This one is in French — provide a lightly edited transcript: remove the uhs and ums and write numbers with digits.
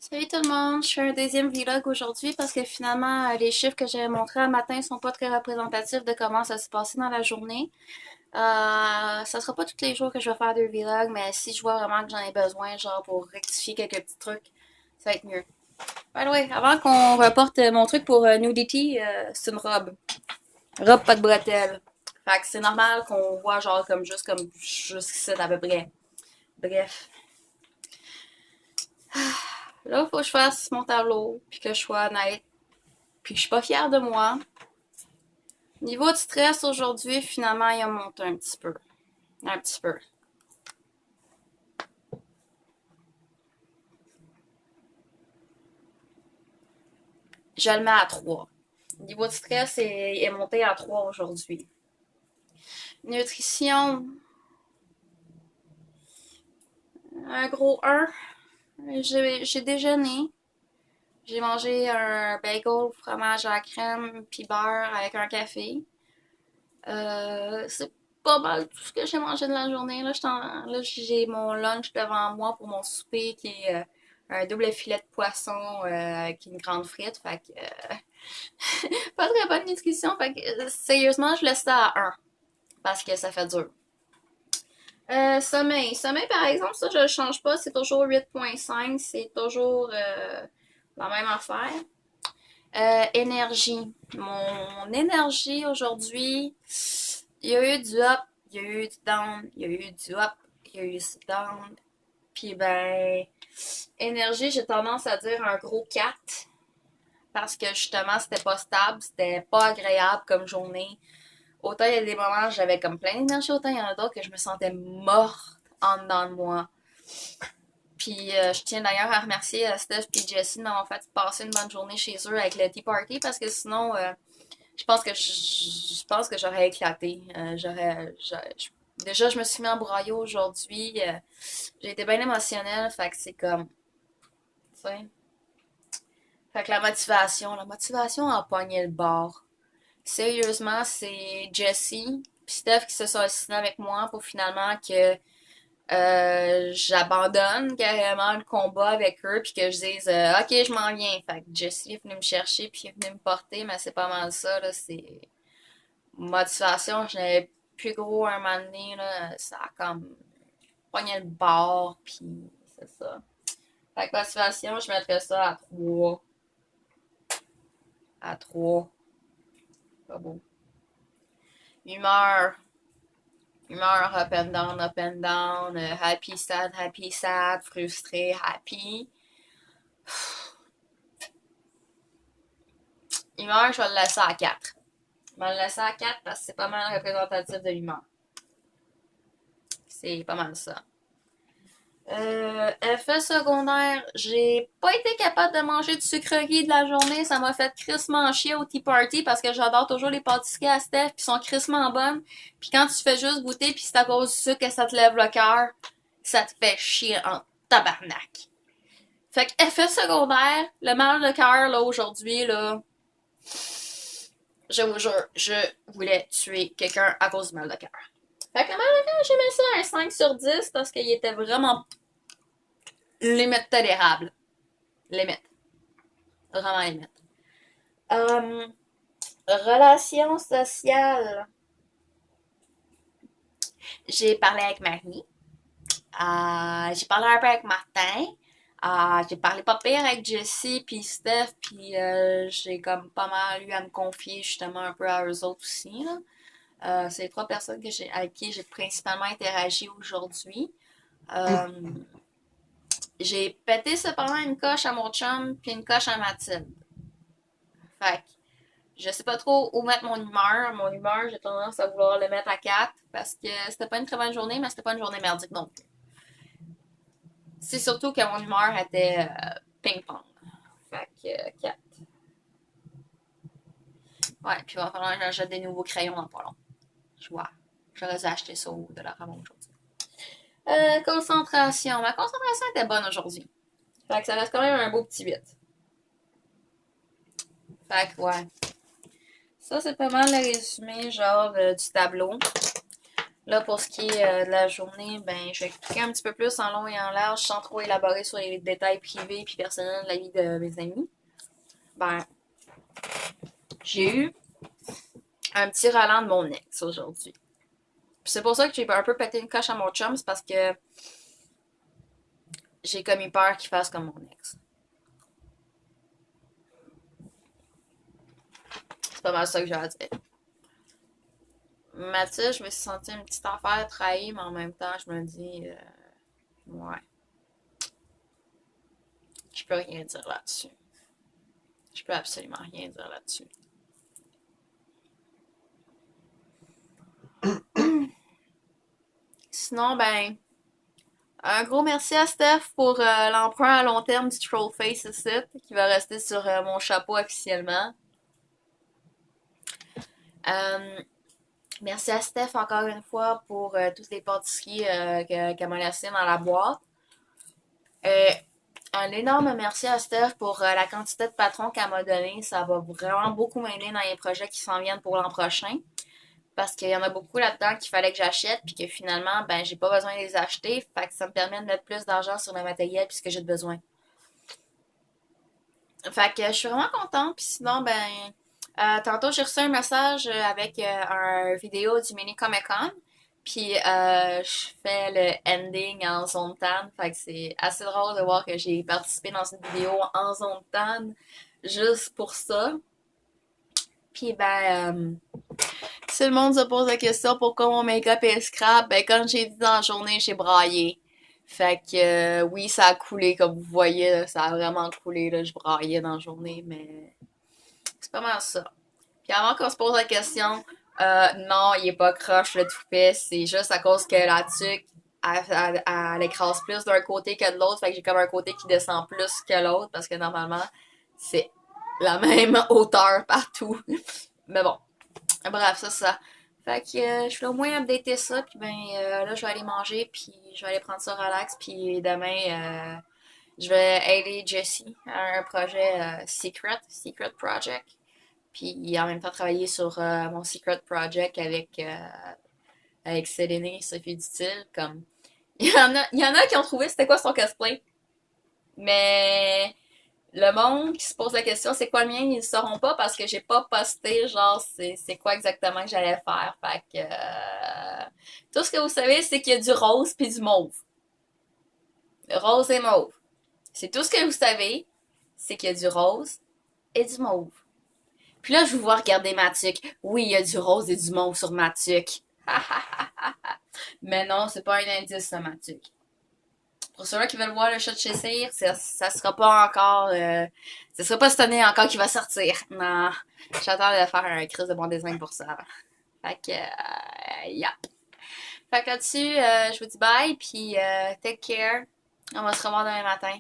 Salut tout le monde, je fais un deuxième vlog aujourd'hui parce que finalement les chiffres que j'avais montrés un matin sont pas très représentatifs de comment ça s'est passé dans la journée. Ça sera pas tous les jours que je vais faire deux vlogs, mais si je vois vraiment que j'en ai besoin, genre pour rectifier quelques petits trucs, ça va être mieux. By the way, avant qu'on reporte mon truc pour nudity, c'est une robe. Robe pas de bretelles. Fait que c'est normal qu'on voit genre comme juste ici à peu près. Bref. Là, il faut que je fasse mon tableau, puis que je sois honnête. Puis je suis pas fière de moi. Niveau de stress aujourd'hui, finalement, il a monté un petit peu. Un petit peu. Je le mets à 3. Niveau de stress est monté à 3 aujourd'hui. Nutrition, un gros 1. J'ai déjeuné. J'ai mangé un bagel, fromage à la crème, puis beurre avec un café. C'est pas mal tout ce que j'ai mangé de la journée. Là, j'ai mon lunch devant moi pour mon souper qui est un double filet de poisson avec une grande frite. Fait que pas très bonne nutrition. Fait que sérieusement, je laisse ça à un parce que ça fait dur. Sommeil. Sommeil, par exemple, ça, je ne change pas. C'est toujours 8,5. C'est toujours la même affaire. Énergie. Mon énergie aujourd'hui, il y a eu du up, il y a eu du down, il y a eu du up, il y a eu du down. Puis ben, énergie, j'ai tendance à dire un gros 4 parce que justement, c'était pas stable, c'était pas agréable comme journée. Autant il y a des moments où j'avais comme plein d'énergie, autant il y en a d'autres que je me sentais morte en dedans de moi. Puis je tiens d'ailleurs à remercier Steph et Jessie de m'avoir fait passer une bonne journée chez eux avec le Tea Party parce que sinon, je pense que j'aurais éclaté. Déjà, je me suis mis en broyat aujourd'hui. J'ai été bien émotionnelle, fait que c'est comme, tu sais. Fait que la motivation a pogné le bord. Sérieusement, c'est Jessie puis Steph qui se sont assinés avec moi pour finalement que j'abandonne carrément le combat avec eux puis que je dise ok, je m'en viens. Fait que Jessie est venue me chercher puis est venue me porter, mais c'est pas mal ça là, c'est motivation, je n'avais plus gros un moment donné là, ça a comme pogné le bord puis c'est ça. Fait que motivation, je mettrais ça à 3. À 3. Pas beau. Humeur. Humeur up and down, happy, sad, frustré, happy. Humeur, je vais le laisser à 4. Je vais le laisser à 4 parce que c'est pas mal représentatif de l'humeur. C'est pas mal ça. Effet secondaire, j'ai pas été capable de manger de sucreries de la journée. Ça m'a fait crissement chier au Tea Party parce que j'adore toujours les pâtisseries à Steph puis sont crissement bonnes. Puis quand tu fais juste goûter puis c'est à cause du sucre que ça te lève le cœur, ça te fait chier en tabarnak. Fait que effet secondaire, le mal de cœur là aujourd'hui là, je vous jure, je voulais tuer quelqu'un à cause du mal de cœur. Fait que le mal de cœur, j'ai mis ça un 5 sur 10 parce qu'il était vraiment limite tolérable. Limite. Vraiment limite. Euh, Relations sociales. J'ai parlé avec Marie. J'ai parlé un peu avec Martin. J'ai parlé pas pire avec Jessie puis Steph. Puis j'ai comme pas mal eu à me confier justement un peu à eux autres aussi. Là. C'est les trois personnes avec qui j'ai principalement interagi aujourd'hui. Euh, j'ai pété cependant une coche à mon chum puis une coche à Mathilde. Fait que je sais pas trop où mettre mon humeur. Mon humeur, j'ai tendance à vouloir le mettre à 4 parce que c'était pas une très bonne journée, mais c'était pas une journée merdique non plus. C'est surtout que mon humeur était ping-pong. Fait que 4. Ouais, puis il va falloir que j'achète des nouveaux crayons dans pas long. Je vois. J'aurais dû acheter ça au Dollarama aujourd'hui. Concentration. Ma concentration était bonne aujourd'hui. Fait que ça reste quand même un beau petit 8. Fait que ouais. Ça, c'est pas mal le résumé, genre, du tableau. Là, pour ce qui est de la journée, ben, je vais expliquer un petit peu plus en long et en large sans trop élaborer sur les détails privés puis personnels de la vie de mes amis. Ben, j'ai eu un petit relent de mon ex aujourd'hui. C'est pour ça que j'ai un peu pété une coche à mon chum, c'est parce que j'ai comme eu peur qu'il fasse comme mon ex. C'est pas mal ça que j'ai à dire. Mathieu, je me suis sentie une petite affaire trahie, mais en même temps, je me dis, ouais, je peux rien dire là-dessus. Je peux absolument rien dire là-dessus. Sinon, ben, un gros merci à Steph pour l'emprunt à long terme du Trollface ici, qui va rester sur mon chapeau officiellement. Euh, Merci à Steph encore une fois pour toutes les pâtisseries qu'elle m'a laissées dans la boîte. Euh, un énorme merci à Steph pour la quantité de patrons qu'elle m'a donné. Ça va vraiment beaucoup m'aider dans les projets qui s'en viennent pour l'an prochain. Parce qu'il y en a beaucoup là-dedans qu'il fallait que j'achète, puis que finalement, ben, j'ai pas besoin de les acheter. Fait que ça me permet de mettre plus d'argent sur le matériel puisque j'ai besoin. Fait que je suis vraiment contente. Puis sinon, ben, tantôt j'ai reçu un message avec un vidéo du mini Comic Con. Puis je fais le ending en zone tan. Fait que c'est assez drôle de voir que j'ai participé dans une vidéo en zone tan juste pour ça. Puis ben, si le monde se pose la question pourquoi mon make-up est scrap, ben comme j'ai dit dans la journée, j'ai braillé. Fait que oui, ça a coulé comme vous voyez, là, ça a vraiment coulé, là, je braillais dans la journée, mais c'est pas mal ça. Puis avant qu'on se pose la question, non, il est pas croche le toupet, c'est juste à cause que la tuque, elle écrase plus d'un côté que de l'autre, fait que j'ai comme un côté qui descend plus que l'autre, parce que normalement, c'est la même hauteur partout. Mais bon, bref, ça, ça. Fait que je vais au moins updater ça, puis ben là, je vais aller manger, puis je vais aller prendre ça relax, puis demain, je vais aider Jessie à un projet Secret Project. Puis en même temps travailler sur mon Secret Project avec Séléné, Sophie Dutil. Comme... il y en a qui ont trouvé c'était quoi son cosplay. Mais le monde qui se pose la question c'est quoi le mien, ils ne sauront pas parce que j'ai pas posté genre c'est quoi exactement que j'allais faire. Fait que tout ce que vous savez, c'est qu'il y a du rose puis du mauve. Rose et mauve. C'est tout ce que vous savez, c'est qu'il y a du rose et du mauve. Puis là, je vous vois regarder ma tuque. Oui, il y a du rose et du mauve sur ma tuque. Mais non, c'est pas un indice, ça, ma tuque. Pour ceux-là qui veulent voir le chat de chez Cyr, ça sera pas encore... ça sera pas cette année encore qui va sortir. Non, j'attends de faire un crise de bon design pour ça. Fait que, yeah. Fait que là-dessus, je vous dis bye, puis take care. On va se revoir demain matin.